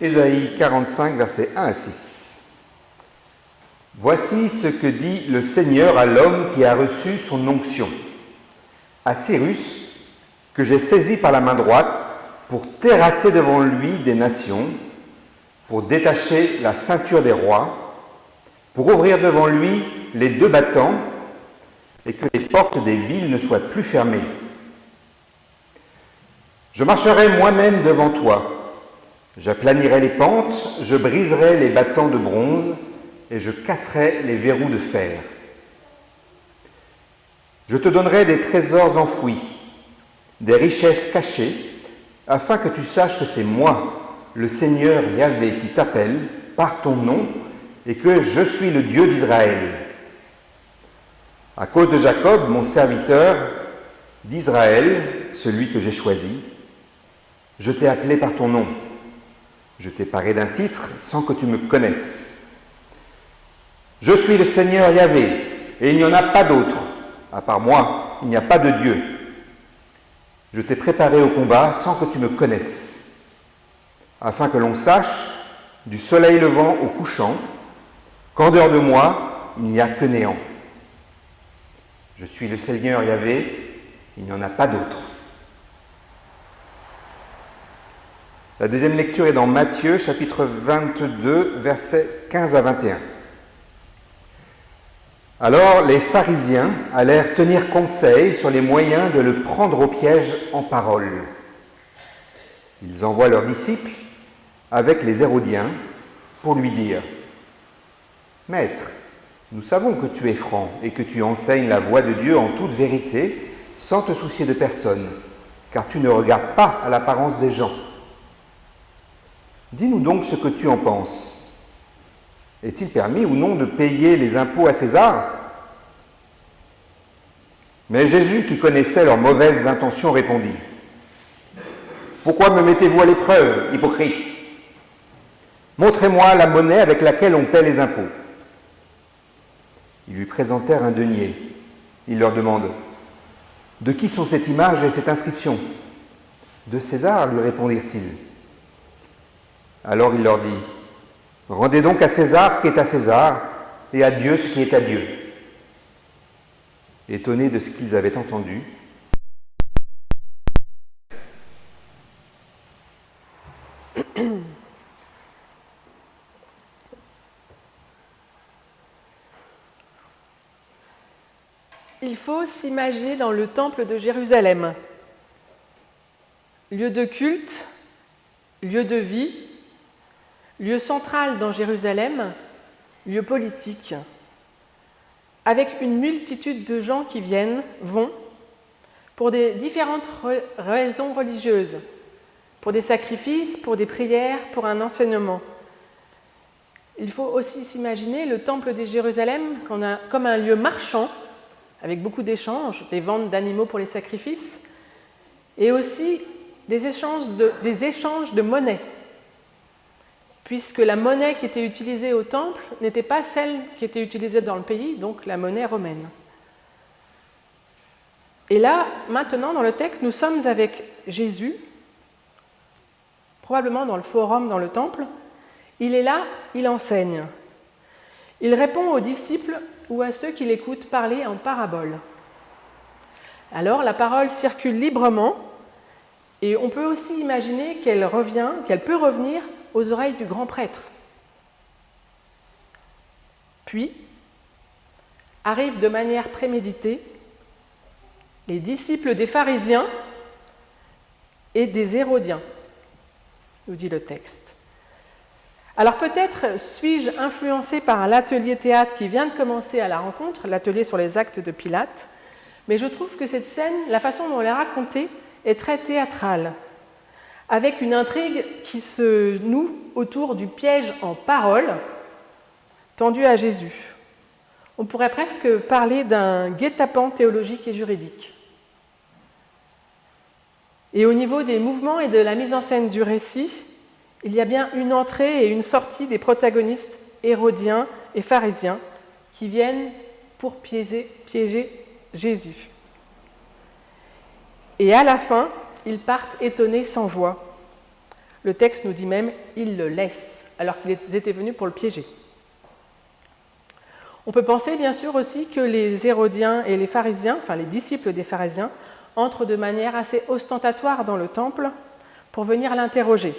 Ésaïe 45, versets 1 à 6. Voici ce que dit le Seigneur à l'homme qui a reçu son onction, à Cyrus, que j'ai saisi par la main droite, pour terrasser devant lui des nations, pour détacher la ceinture des rois, pour ouvrir devant lui les deux battants, et que les portes des villes ne soient plus fermées. Je marcherai moi-même devant toi. J'aplanirai les pentes, je briserai les battants de bronze et je casserai les verrous de fer. Je te donnerai des trésors enfouis, des richesses cachées, afin que tu saches que c'est moi, le Seigneur Yahvé, qui t'appelle par ton nom et que je suis le Dieu d'Israël. À cause de Jacob, mon serviteur, d'Israël, celui que j'ai choisi, je t'ai appelé par ton nom. Je t'ai paré d'un titre sans que tu me connaisses. Je suis le Seigneur Yahvé, et il n'y en a pas d'autre. À part moi, il n'y a pas de Dieu. Je t'ai préparé au combat sans que tu me connaisses, afin que l'on sache, du soleil levant au couchant, qu'en dehors de moi, il n'y a que néant. Je suis le Seigneur Yahvé, il n'y en a pas d'autre. La deuxième lecture est dans Matthieu, chapitre 22, versets 15 à 21. Alors les pharisiens allèrent tenir conseil sur les moyens de le prendre au piège en parole. Ils envoient leurs disciples avec les Hérodiens pour lui dire « Maître, nous savons que tu es franc et que tu enseignes la voie de Dieu en toute vérité, sans te soucier de personne, car tu ne regardes pas à l'apparence des gens. Dis-nous donc ce que tu en penses. Est-il permis ou non de payer les impôts à César ?» Mais Jésus, qui connaissait leurs mauvaises intentions, répondit « Pourquoi me mettez-vous à l'épreuve, hypocrite ? Montrez-moi la monnaie avec laquelle on paie les impôts. » Ils lui présentèrent un denier. Il leur demande « De qui sont cette image et cette inscription ?»« De César, lui répondirent-ils. » Alors il leur dit « Rendez donc à César ce qui est à César, et à Dieu ce qui est à Dieu. » Étonnés de ce qu'ils avaient entendu, il faut s'imaginer dans le temple de Jérusalem, lieu de culte, lieu de vie, lieu central dans Jérusalem, lieu politique, avec une multitude de gens qui vont, pour des différentes raisons religieuses, pour des sacrifices, pour des prières, pour un enseignement. Il faut aussi s'imaginer le temple de Jérusalem comme un lieu marchand, avec beaucoup d'échanges, des ventes d'animaux pour les sacrifices, et aussi des échanges de monnaie, puisque la monnaie qui était utilisée au temple n'était pas celle qui était utilisée dans le pays, donc la monnaie romaine. Et là, maintenant, dans le texte, nous sommes avec Jésus, probablement dans le forum, dans le temple. Il est là, il enseigne. Il répond aux disciples ou à ceux qui l'écoutent parler en parabole. Alors, la parole circule librement, et on peut aussi imaginer qu'elle peut revenir aux oreilles du grand prêtre. Puis, arrivent de manière préméditée les disciples des pharisiens et des Hérodiens, nous dit le texte. Alors peut-être suis-je influencé par l'atelier théâtre qui vient de commencer à la rencontre, l'atelier sur les actes de Pilate, mais je trouve que cette scène, la façon dont elle est racontée, est très théâtrale, avec une intrigue qui se noue autour du piège en parole tendu à Jésus. On pourrait presque parler d'un guet-apens théologique et juridique. Et au niveau des mouvements et de la mise en scène du récit, il y a bien une entrée et une sortie des protagonistes hérodiens et pharisiens qui viennent pour piéger Jésus. Et à la fin, ils partent étonnés sans voix, Le texte nous dit même « ils le laissent », alors qu'ils étaient venus pour le piéger. On peut penser bien sûr aussi que les Hérodiens et les pharisiens, enfin les disciples des pharisiens, entrent de manière assez ostentatoire dans le temple pour venir l'interroger.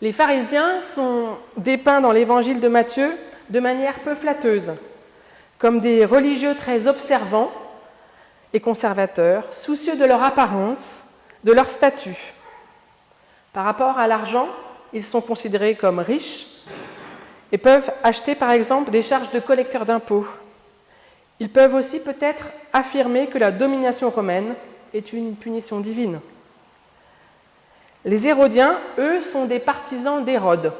Les pharisiens sont dépeints dans l'évangile de Matthieu de manière peu flatteuse, comme des religieux très observants et conservateurs, soucieux de leur apparence, de leur statut. Par rapport à l'argent, ils sont considérés comme riches et peuvent acheter par exemple des charges de collecteurs d'impôts. Ils peuvent aussi peut-être affirmer que la domination romaine est une punition divine. Les Hérodiens, eux, sont des partisans d'Hérode,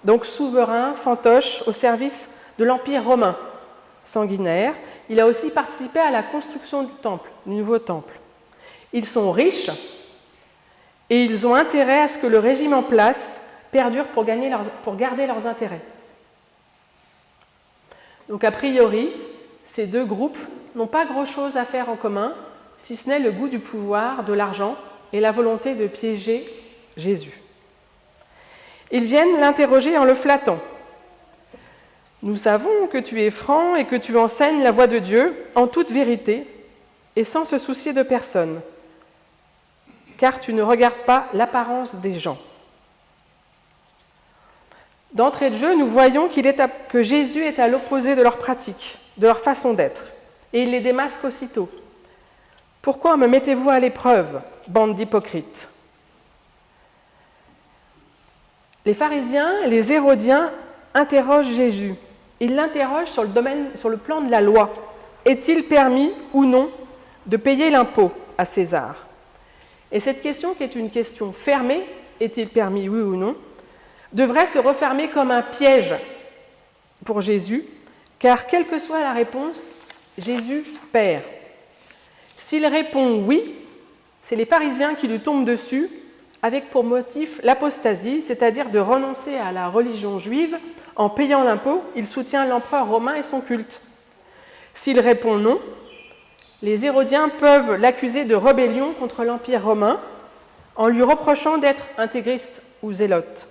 donc souverain, fantoche, au service de l'Empire romain. Sanguinaire, il a aussi participé à la construction du temple, du nouveau temple. Ils sont riches et ils ont intérêt à ce que le régime en place perdure pour garder leurs intérêts. Donc a priori, ces deux groupes n'ont pas grand-chose à faire en commun, si ce n'est le goût du pouvoir, de l'argent et la volonté de piéger Jésus. Ils viennent l'interroger en le flattant. « Nous savons que tu es franc et que tu enseignes la voie de Dieu en toute vérité et sans se soucier de personne, car tu ne regardes pas l'apparence des gens. » D'entrée de jeu, nous voyons que Jésus est à l'opposé de leur pratique, de leur façon d'être, et il les démasque aussitôt. « Pourquoi me mettez-vous à l'épreuve, bande d'hypocrites ?» Les pharisiens et les Hérodiens interrogent Jésus. Ils l'interrogent sur le plan de la loi. Est-il permis ou non de payer l'impôt à César ? Et cette question, qui est une question fermée, est-il permis, oui ou non, devrait se refermer comme un piège pour Jésus, car quelle que soit la réponse, Jésus perd. S'il répond oui, c'est les pharisiens qui lui tombent dessus, avec pour motif l'apostasie, c'est-à-dire de renoncer à la religion juive. En payant l'impôt, il soutient l'empereur romain et son culte. S'il répond non, les Hérodiens peuvent l'accuser de rébellion contre l'Empire romain en lui reprochant d'être intégriste ou zélote.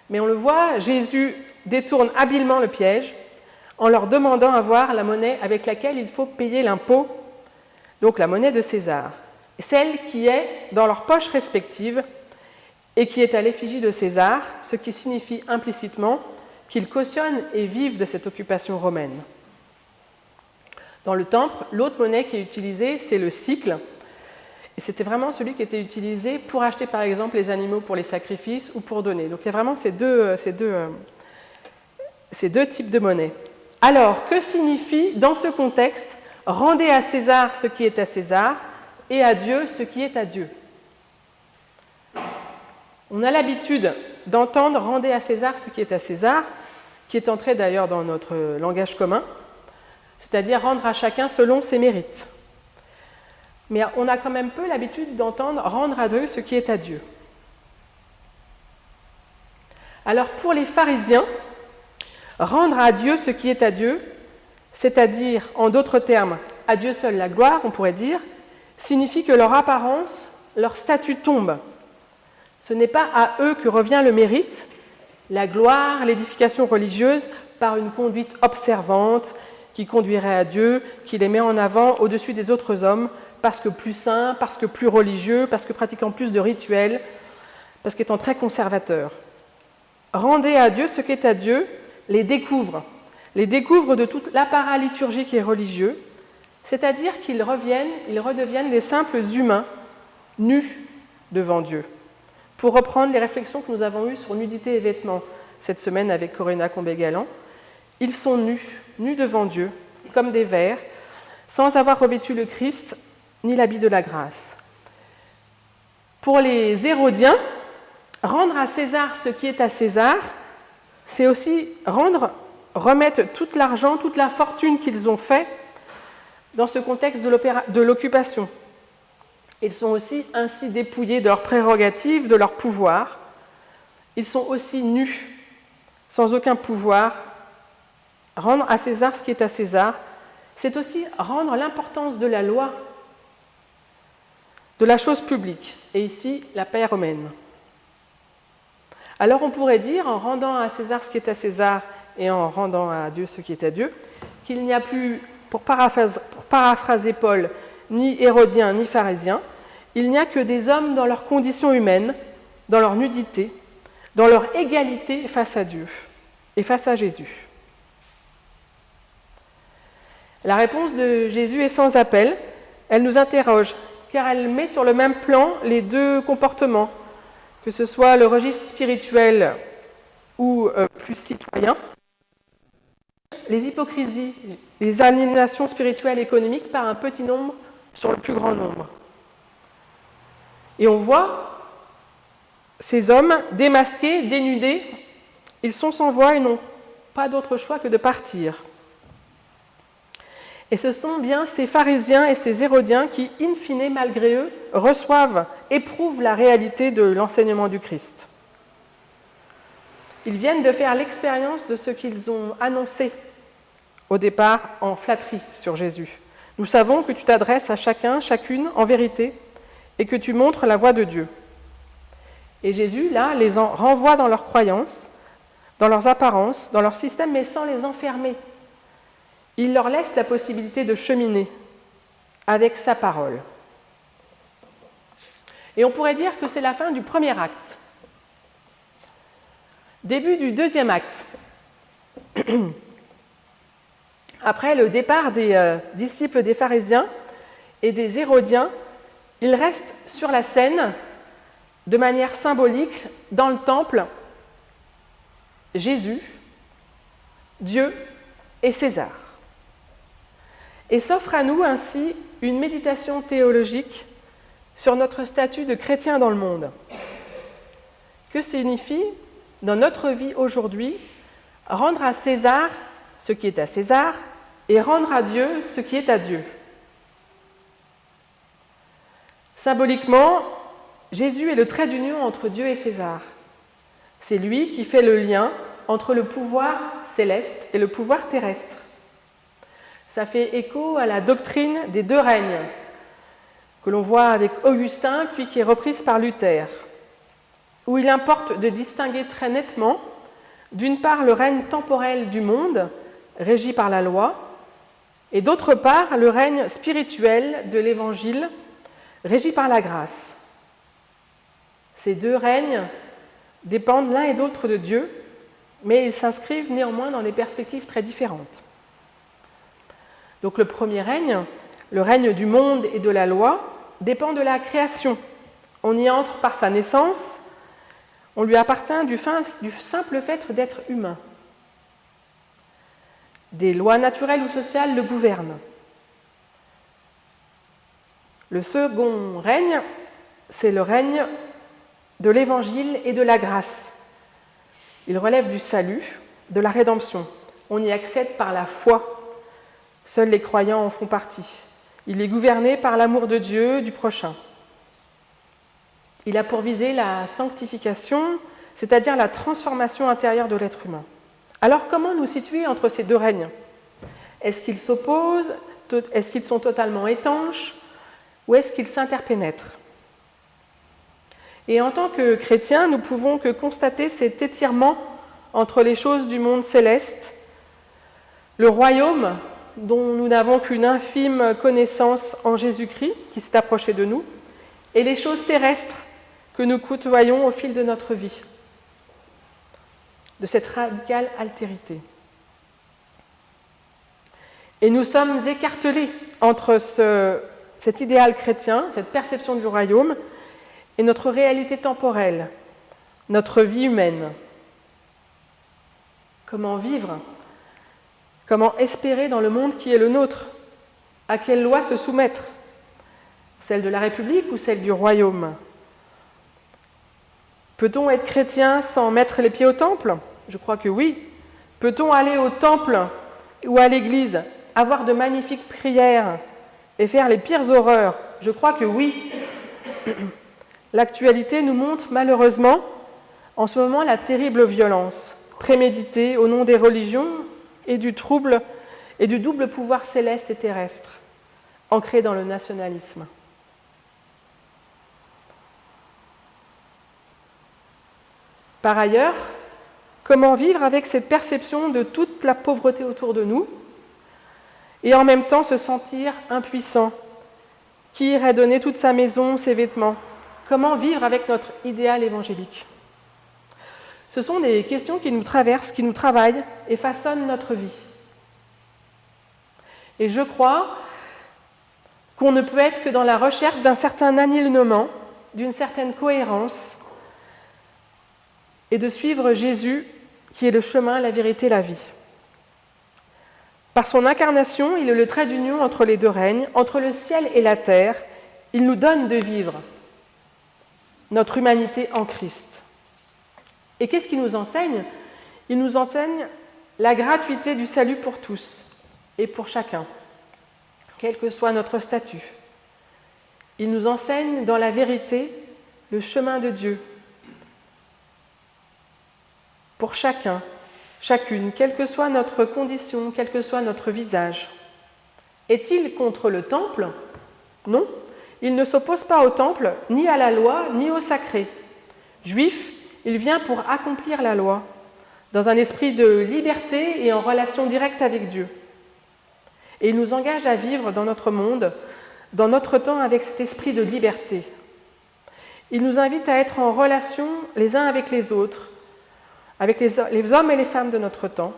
Mais on le voit, Jésus détourne habilement le piège en leur demandant à voir la monnaie avec laquelle il faut payer l'impôt, donc la monnaie de César, celle qui est dans leurs poches respectives et qui est à l'effigie de César, ce qui signifie implicitement qu'ils cautionnent et vivent de cette occupation romaine. Dans le temple, l'autre monnaie qui est utilisée, c'est le sicle. Et c'était vraiment celui qui était utilisé pour acheter, par exemple, les animaux pour les sacrifices ou pour donner. Donc il y a vraiment ces deux types de monnaie. Alors, que signifie, dans ce contexte, « Rendez à César ce qui est à César et à Dieu ce qui est à Dieu ». On a l'habitude d'entendre « Rendez à César ce qui est à César », qui est entré d'ailleurs dans notre langage commun, c'est-à-dire rendre à chacun selon ses mérites. Mais on a quand même peu l'habitude d'entendre « rendre à Dieu ce qui est à Dieu ». Alors pour les pharisiens, rendre à Dieu ce qui est à Dieu, c'est-à-dire, en d'autres termes, à Dieu seul la gloire, on pourrait dire, signifie que leur apparence, leur statut tombe. Ce n'est pas à eux que revient le mérite, la gloire, l'édification religieuse, par une conduite observante qui conduirait à Dieu, qui les met en avant au-dessus des autres hommes, parce que plus saints, parce que plus religieux, parce que pratiquant plus de rituels, parce qu'étant très conservateurs. Rendez à Dieu ce qui est à Dieu, les découvre de tout l'apparat liturgique et religieux, c'est-à-dire qu'ils redeviennent des simples humains, nus devant Dieu. Pour reprendre les réflexions que nous avons eues sur nudité et vêtements cette semaine avec Corinna Combé-Galant, ils sont nus devant Dieu, comme des vers, sans avoir revêtu le Christ ni l'habit de la grâce. Pour les Hérodiens, rendre à César ce qui est à César, c'est aussi remettre tout l'argent, toute la fortune qu'ils ont fait dans ce contexte de l'occupation. Ils sont aussi ainsi dépouillés de leurs prérogatives, de leur pouvoir. Ils sont aussi nus, sans aucun pouvoir. Rendre à César ce qui est à César, c'est aussi rendre l'importance de la loi, de la chose publique, et ici la paix romaine. Alors on pourrait dire, en rendant à César ce qui est à César et en rendant à Dieu ce qui est à Dieu, qu'il n'y a plus, pour paraphraser Paul, ni hérodiens ni pharisiens, il n'y a que des hommes dans leur condition humaine, dans leur nudité, dans leur égalité face à Dieu et face à Jésus. La réponse de Jésus est sans appel, elle nous interroge, car elle met sur le même plan les deux comportements, que ce soit le registre spirituel ou plus citoyen, les hypocrisies, les aliénations spirituelles et économiques par un petit nombre sur le plus grand nombre. Et on voit ces hommes démasqués, dénudés, ils sont sans voix et n'ont pas d'autre choix que de partir. Et ce sont bien ces pharisiens et ces hérodiens qui, in fine, malgré eux, reçoivent, éprouvent la réalité de l'enseignement du Christ. Ils viennent de faire l'expérience de ce qu'ils ont annoncé au départ en flatterie sur Jésus. Nous savons que tu t'adresses à chacun, chacune, en vérité, et que tu montres la voie de Dieu. Et Jésus, là, les renvoie dans leurs croyances, dans leurs apparences, dans leur système, mais sans les enfermer. Il leur laisse la possibilité de cheminer avec sa parole. Et on pourrait dire que c'est la fin du premier acte. Début du deuxième acte. Après le départ des disciples des pharisiens et des hérodiens, ils restent sur la scène de manière symbolique dans le temple Jésus, Dieu et César. Et s'offre à nous ainsi une méditation théologique sur notre statut de chrétien dans le monde. Que signifie, dans notre vie aujourd'hui, rendre à César ce qui est à César et rendre à Dieu ce qui est à Dieu? Symboliquement, Jésus est le trait d'union entre Dieu et César. C'est lui qui fait le lien entre le pouvoir céleste et le pouvoir terrestre. Ça fait écho à la doctrine des deux règnes, que l'on voit avec Augustin, puis qui est reprise par Luther, où il importe de distinguer très nettement, d'une part, le règne temporel du monde, régi par la loi, et d'autre part, le règne spirituel de l'Évangile, régi par la grâce. Ces deux règnes dépendent l'un et l'autre de Dieu, mais ils s'inscrivent néanmoins dans des perspectives très différentes. Donc le premier règne, le règne du monde et de la loi, dépend de la création. On y entre par sa naissance, on lui appartient du simple fait d'être humain. Des lois naturelles ou sociales le gouvernent. Le second règne, c'est le règne de l'Évangile et de la grâce. Il relève du salut, de la rédemption. On y accède par la foi. Seuls les croyants en font partie. Il est gouverné par l'amour de Dieu, du prochain. Il a pour visée la sanctification, c'est-à-dire la transformation intérieure de l'être humain. Alors comment nous situer entre ces deux règnes? Est-ce qu'ils s'opposent? Est-ce qu'ils sont totalement étanches? Ou est-ce qu'ils s'interpénètrent? Et en tant que chrétiens, nous pouvons que constater cet étirement entre les choses du monde céleste, le royaume dont nous n'avons qu'une infime connaissance en Jésus-Christ, qui s'est approché de nous, et les choses terrestres que nous côtoyons au fil de notre vie, de cette radicale altérité. Et nous sommes écartelés entre cet idéal chrétien, cette perception du royaume, et notre réalité temporelle, notre vie humaine. Comment vivre? Comment espérer dans le monde qui est le nôtre? À quelle loi se soumettre? Celle de la République ou celle du royaume? Peut-on être chrétien sans mettre les pieds au temple? Je crois que oui. Peut-on aller au temple ou à l'église, avoir de magnifiques prières et faire les pires horreurs? Je crois que oui. L'actualité nous montre malheureusement en ce moment la terrible violence préméditée au nom des religions et du trouble et du double pouvoir céleste et terrestre, ancré dans le nationalisme. Par ailleurs, comment vivre avec cette perception de toute la pauvreté autour de nous et en même temps se sentir impuissant? Qui irait donner toute sa maison, ses vêtements? Comment vivre avec notre idéal évangélique? Ce sont des questions qui nous traversent, qui nous travaillent et façonnent notre vie. Et je crois qu'on ne peut être que dans la recherche d'un certain alignement, d'une certaine cohérence, et de suivre Jésus, qui est le chemin, la vérité, la vie. Par son incarnation, il est le trait d'union entre les deux règnes, entre le ciel et la terre. Il nous donne de vivre notre humanité en Christ. Et qu'est-ce qu'il nous enseigne? Il nous enseigne la gratuité du salut pour tous et pour chacun, quel que soit notre statut. Il nous enseigne dans la vérité le chemin de Dieu pour chacun, chacune, quelle que soit notre condition, quel que soit notre visage. Est-il contre le temple? Non, il ne s'oppose pas au temple, ni à la loi, ni au sacré. Juif, il vient pour accomplir la loi, dans un esprit de liberté et en relation directe avec Dieu. Et il nous engage à vivre dans notre monde, dans notre temps, avec cet esprit de liberté. Il nous invite à être en relation les uns avec les autres, avec les hommes et les femmes de notre temps,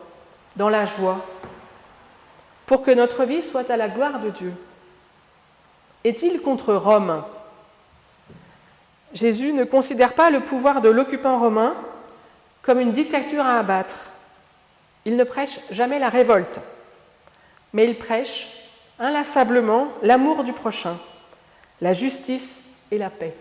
dans la joie, pour que notre vie soit à la gloire de Dieu. Est-il contre Rome? Jésus ne considère pas le pouvoir de l'occupant romain comme une dictature à abattre. Il ne prêche jamais la révolte, mais il prêche inlassablement l'amour du prochain, la justice et la paix.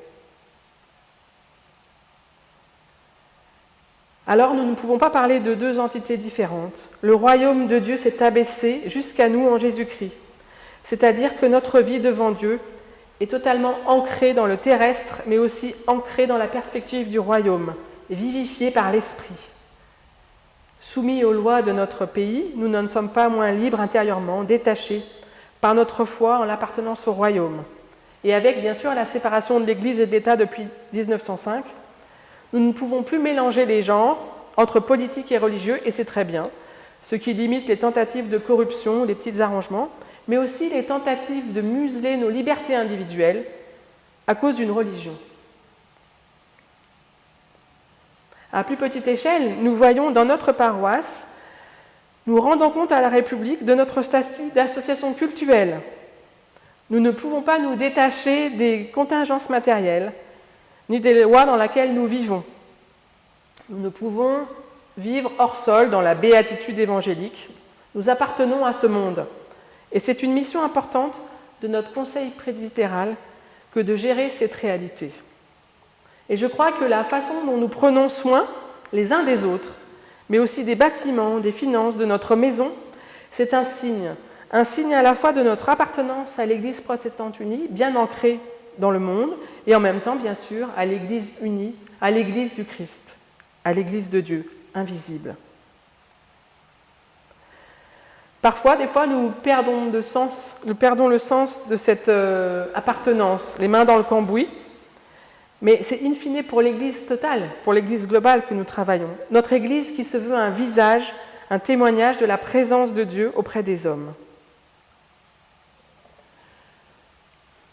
Alors nous ne pouvons pas parler de deux entités différentes. Le royaume de Dieu s'est abaissé jusqu'à nous en Jésus-Christ, c'est-à-dire que notre vie devant Dieu est totalement ancrée dans le terrestre, mais aussi ancrée dans la perspective du royaume, vivifiée par l'Esprit. Soumis aux lois de notre pays, nous ne sommes pas moins libres intérieurement, détachés par notre foi en l'appartenance au royaume. Et avec, bien sûr, la séparation de l'Église et de l'État depuis 1905, nous ne pouvons plus mélanger les genres entre politique et religieux, et c'est très bien, ce qui limite les tentatives de corruption, les petits arrangements, mais aussi les tentatives de museler nos libertés individuelles à cause d'une religion. À plus petite échelle, nous voyons dans notre paroisse, nous rendons compte à la République de notre statut d'association cultuelle. Nous ne pouvons pas nous détacher des contingences matérielles, ni des lois dans lesquelles nous vivons. Nous ne pouvons vivre hors sol dans la béatitude évangélique. Nous appartenons à ce monde. Et c'est une mission importante de notre conseil presbytéral que de gérer cette réalité. Et je crois que la façon dont nous prenons soin les uns des autres, mais aussi des bâtiments, des finances, de notre maison, c'est un signe à la fois de notre appartenance à l'Église protestante unie, bien ancrée dans le monde, et en même temps, bien sûr, à l'Église unie, à l'Église du Christ, à l'Église de Dieu, invisible. Parfois, des fois, nous perdons le sens de cette appartenance, les mains dans le cambouis, mais c'est in fine pour l'Église totale, pour l'Église globale que nous travaillons. Notre Église qui se veut un visage, un témoignage de la présence de Dieu auprès des hommes.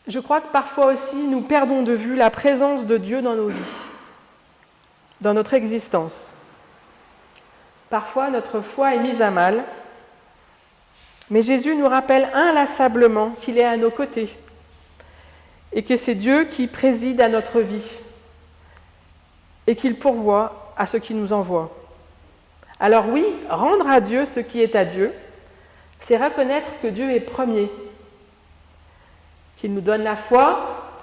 Je crois que parfois aussi, nous perdons de vue la présence de Dieu dans nos vies, dans notre existence. Parfois, notre foi est mise à mal, mais Jésus nous rappelle inlassablement qu'il est à nos côtés et que c'est Dieu qui préside à notre vie et qu'il pourvoit à ce qu'il nous envoie. Alors oui, rendre à Dieu ce qui est à Dieu, c'est reconnaître que Dieu est premier, qu'il nous donne la foi,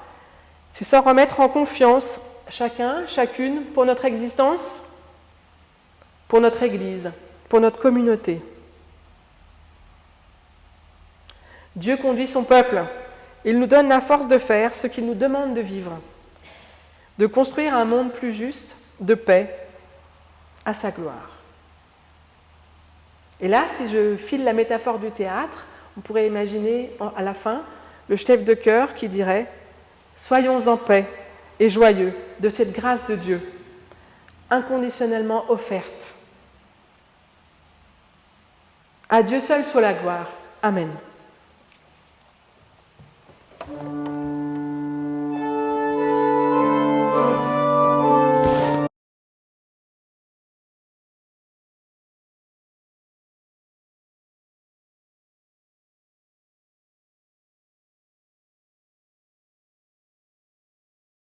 c'est s'en remettre en confiance, chacun, chacune, pour notre existence, pour notre Église, pour notre communauté. Dieu conduit son peuple. Il nous donne la force de faire ce qu'il nous demande de vivre, de construire un monde plus juste, de paix, à sa gloire. Et là, si je file la métaphore du théâtre, on pourrait imaginer à la fin le chef de chœur qui dirait « Soyons en paix et joyeux de cette grâce de Dieu, inconditionnellement offerte. À Dieu seul soit la gloire. Amen.